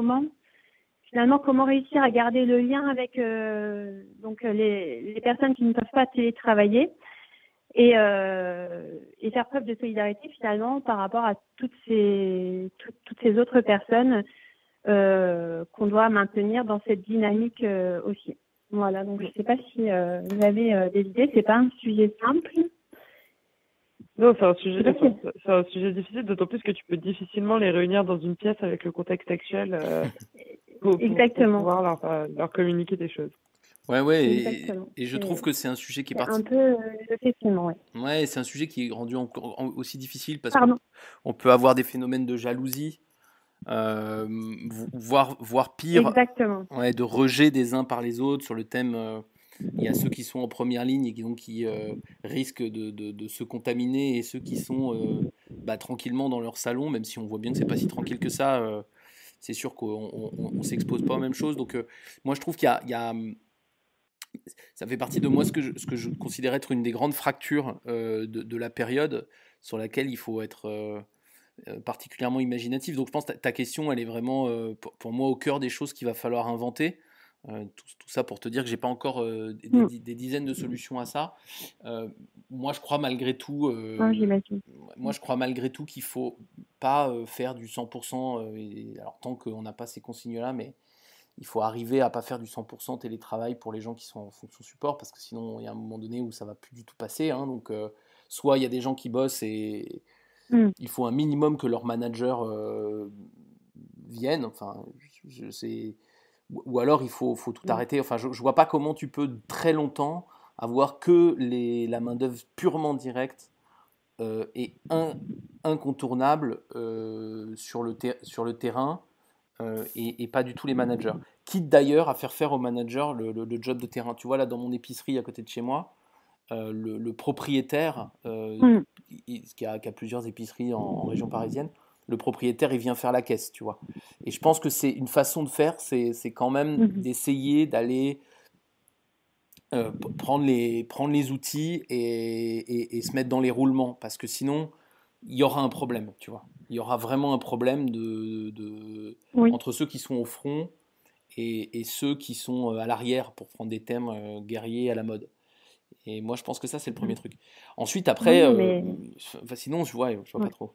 comment réussir à garder le lien avec les personnes qui ne peuvent pas télétravailler et faire preuve de solidarité finalement par rapport à toutes ces autres personnes qu'on doit maintenir dans cette dynamique aussi. Voilà, donc je ne sais pas si vous avez des idées. C'est pas un sujet simple. Non, c'est un sujet difficile, d'autant plus que tu peux difficilement les réunir dans une pièce avec le contexte actuel pour pouvoir leur communiquer des choses. Ouais, et je trouve que c'est un sujet qui est un peu effectivement, ouais. Ouais, c'est un sujet qui est rendu encore aussi difficile parce qu'on peut avoir des phénomènes de jalousie, voire pire, ouais, de rejet des uns par les autres sur le thème. Il y a ceux qui sont en première ligne et qui risquent de se contaminer et ceux qui sont tranquillement dans leur salon, même si on voit bien que c'est pas si tranquille que ça. C'est sûr qu'on s'expose pas aux mêmes choses. Donc moi je trouve qu'il y a ça fait partie de moi ce que je considère être une des grandes fractures de la période sur laquelle il faut être particulièrement imaginatif. Donc je pense que ta question, elle est vraiment pour moi au cœur des choses qu'il va falloir inventer. Tout ça pour te dire que j'ai pas encore des dizaines de solutions à ça. Moi je crois malgré tout qu'il faut pas faire du 100%, alors tant qu'on n'a pas ces consignes-là, mais il faut arriver à pas faire du 100% télétravail pour les gens qui sont en fonction support, parce que sinon il y a un moment donné où ça va plus du tout passer, hein. Donc soit il y a des gens qui bossent et il faut un minimum que leur manager vienne, enfin ou alors il faut tout arrêter. Enfin je vois pas comment tu peux très longtemps avoir que la main d'œuvre purement directe et incontournable sur le terrain. Et pas du tout les managers. Quitte d'ailleurs à faire aux managers le job de terrain. Tu vois, là, dans mon épicerie à côté de chez moi, le propriétaire, qui a plusieurs épiceries en région parisienne, le propriétaire, il vient faire la caisse, tu vois. Et je pense que c'est une façon de faire, c'est quand même d'essayer d'aller prendre les outils et se mettre dans les roulements, parce que sinon, il y aura un problème, tu vois. Il y aura vraiment un problème entre ceux qui sont au front et ceux qui sont à l'arrière, pour prendre des thèmes guerriers à la mode. Et moi, je pense que ça, c'est le premier truc. Ensuite, après, sinon, je vois pas trop.